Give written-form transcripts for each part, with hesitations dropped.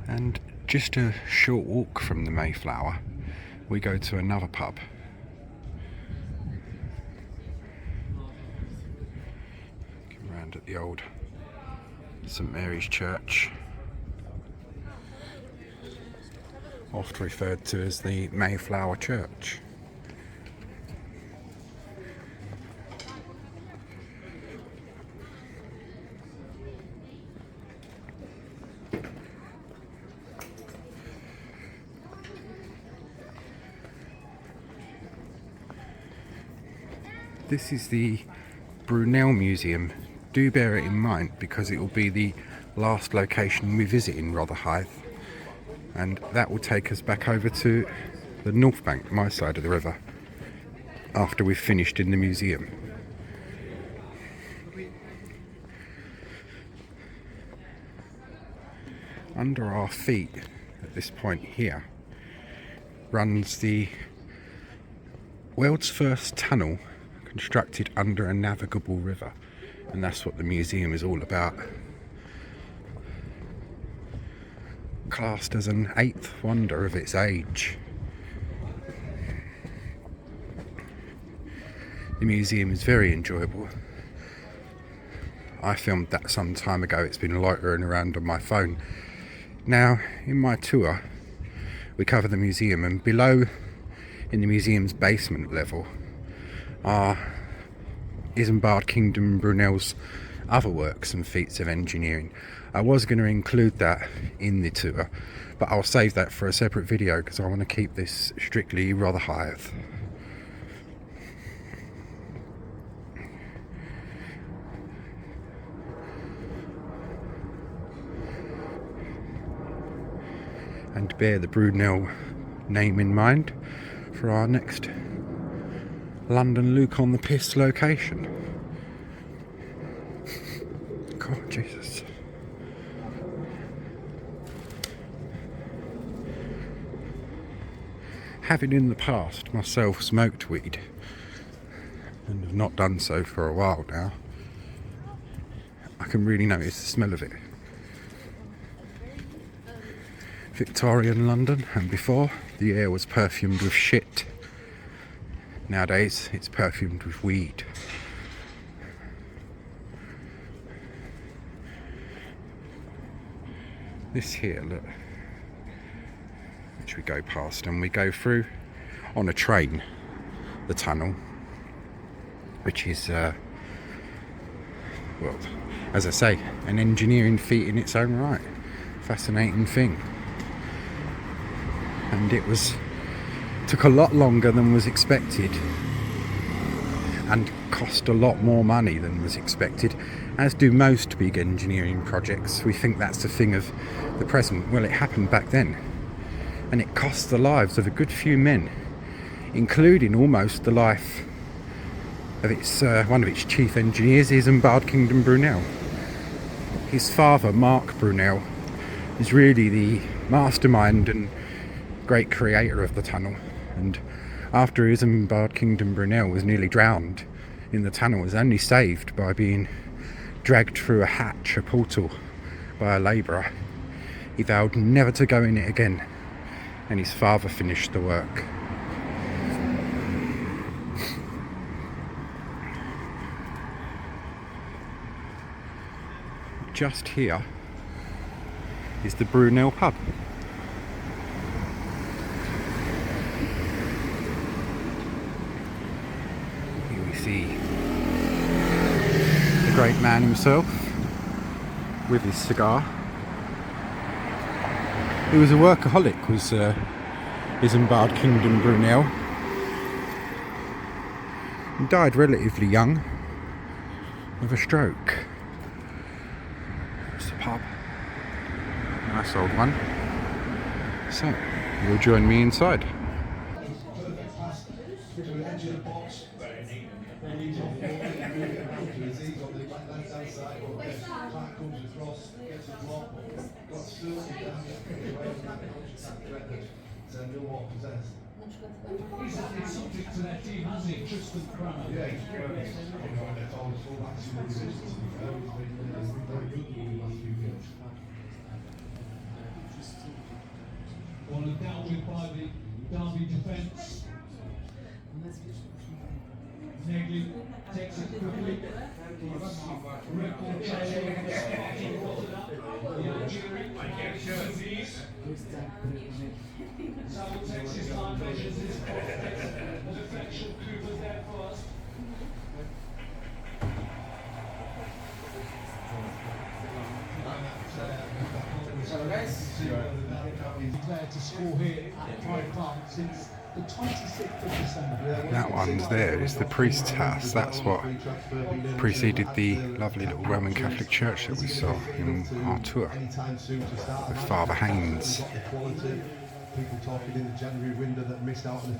And just a short walk from the Mayflower, we go to another pub. Looking around at the old St Mary's Church, often referred to as the Mayflower Church. This is the Brunel Museum. Do bear it in mind because it will be the last location we visit in Rotherhithe, and that will take us back over to the North Bank, my side of the river, after we've finished in the museum. Under our feet at this point here runs the world's first tunnel constructed under a navigable river, and that's what the museum is all about. Classed as an 8th wonder of its age. The museum is very enjoyable. I filmed that some time ago. It's been loitering around on my phone. Now, in my tour, we cover the museum, and below, in the museum's basement level, are Isambard Kingdom Brunel's other works and feats of engineering. I was going to include that in the tour, but I'll save that for a separate video because I want to keep this strictly Rotherhithe. And bear the Brunel name in mind for our next London Luke on the Piss location. God, Jesus. Having in the past myself smoked weed, and have not done so for a while now, I can really notice the smell of it. Victorian London, and before, the air was perfumed with shit. Nowadays, it's perfumed with weed. This here, look, which we go past, and we go through on a train, the tunnel, which is, well, as I say, an engineering feat in its own right. Fascinating thing. And took a lot longer than was expected, and cost a lot more money than was expected, as do most big engineering projects. We think that's a thing of the present. Well, it happened back then, and it cost the lives of a good few men, including almost the life of one of its chief engineers, Isambard Kingdom Brunel. His father, Mark Brunel, is really the mastermind and great creator of the tunnel, and after Isambard Kingdom Brunel was nearly drowned in the tunnel, was only saved by being dragged through a portal, by a labourer. He vowed never to go in it again, and his father finished the work. Just here is the Brunel Pub. See the great man himself with his cigar. He was a workaholic, was Isambard Kingdom Brunel. He died relatively young of a stroke. It's the pub. Nice old one. So, you'll join me inside. It's subject to their team, hasn't it? Just the crowd. Yeah, he's very good. supported by the Derby defence. Negley takes it quickly. Record trailing in the Spartan Rotterdam. The Algerian Samuel takes his time, measures his prospects. The deflection, Cooper's there first. Declared to score here at Pride Park since the 26th of December. That one's there, it's the priest's house. That's what preceded the lovely little Roman Catholic church that we saw in our tour with Father Haynes. People talking in the January window that missed out on a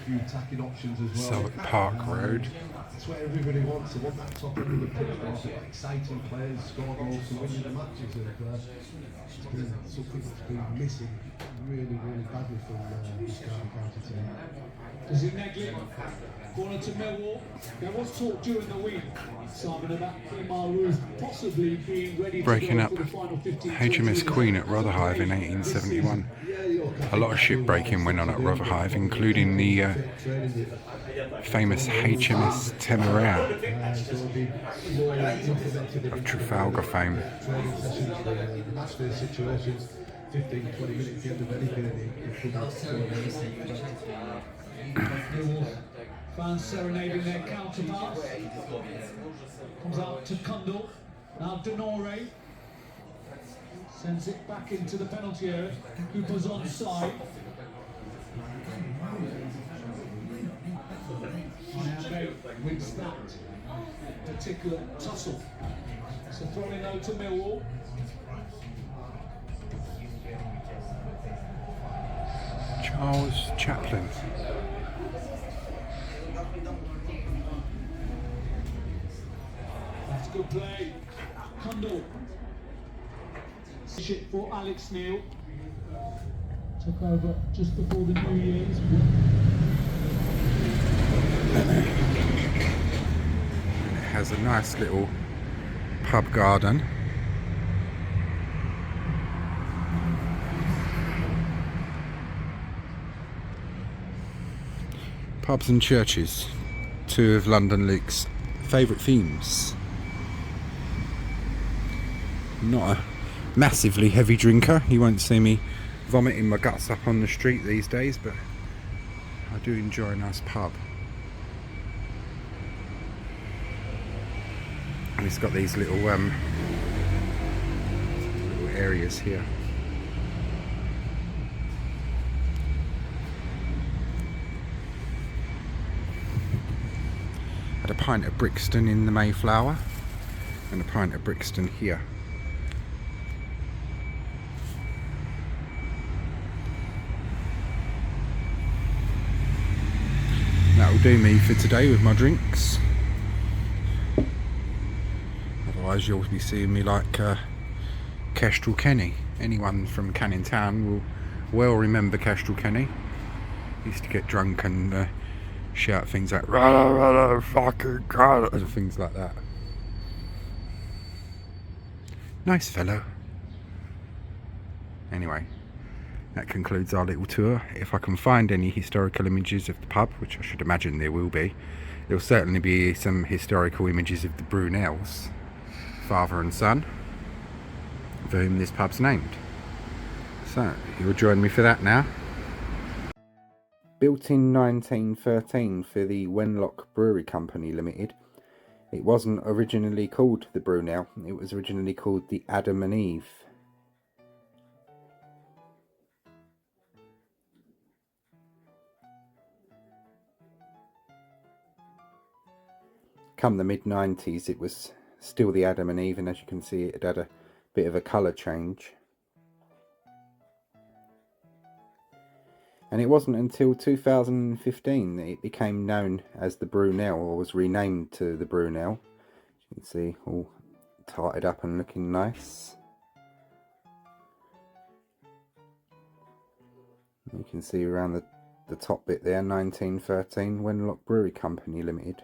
few tacking options as well. Southwark Park Road. That's what everybody wants. They want that top end of the pitch. They want exciting players, score goals to win the matches. And it's been something that's been missing really, really badly from this county team. Does it Negley? Corner to Millwall. There was talk during the week, Simon, about Kemar Ruth possibly being ready Breaking to up go for the final 15. HMS Queen at Rotherhithe in 1871. A lot of shipbreaking went on at Rotherhithe, including the famous HMS Temeraire of Trafalgar fame. 15-20 minutes end of anything. Fans serenading their counterparts. Comes out to Kundal. Now Denore sends it back into the penalty area. Cooper's onside. Wins that particular tussle. So throwing though to Millwall. Charles Chaplin. That's good play. Kundal. Shit for Alex Neil. Took over just before the New Year's. It has a nice little pub garden. Pubs and churches, two of London Luke's favourite themes. Not a massively heavy drinker. You won't see me vomiting my guts up on the street these days, but I do enjoy a nice pub. And it's got these little areas here. Had a pint of Brixton in the Mayflower and a pint of Brixton here. That'll do me for today with my drinks. Otherwise you'll be seeing me like Kestrel Kenny. Anyone from Canning Town will well remember Kestrel Kenny. Used to get drunk and shout things like "Rah, fucking God," and things like that. Nice fellow. Anyway, that concludes our little tour. If I can find any historical images of the pub, which I should imagine there will be, there'll certainly be some historical images of the Brunels, father and son, for whom this pub's named. So, you'll join me for that now. Built in 1913 for the Wenlock Brewery Company Limited, it wasn't originally called the Brunel, it was originally called the Adam and Eve. Come the mid-90s it was still the Adam and Eve, and as you can see it had a bit of a colour change. And it wasn't until 2015 that it became known as the Brunel, or was renamed to the Brunel. You can see all tarted up and looking nice. You can see around the top bit there, 1913 Wenlock Brewery Company Limited.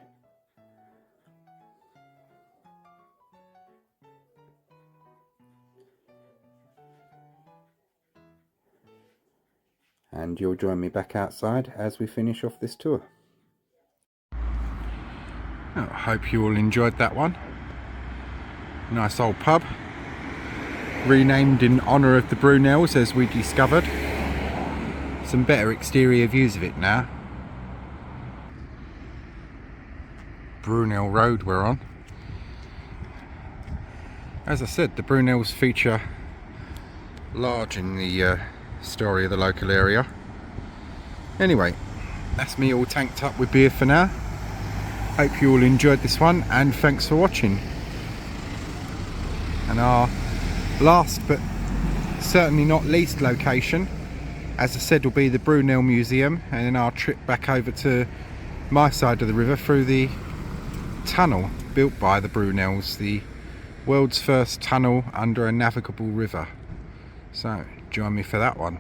and you'll join me back outside as we finish off this tour. I hope you all enjoyed that one. Nice old pub, renamed in honour of the Brunels, as we discovered. Some better exterior views of it now. Brunel Road we're on. As I said, the Brunels feature large in the story of the local area. Anyway, that's me all tanked up with beer for now. Hope you all enjoyed this one, and thanks for watching. And our last but certainly not least location, as I said, will be the Brunel Museum, and then our trip back over to my side of the river through the tunnel built by the Brunels, the world's first tunnel under a navigable river. So join me for that one.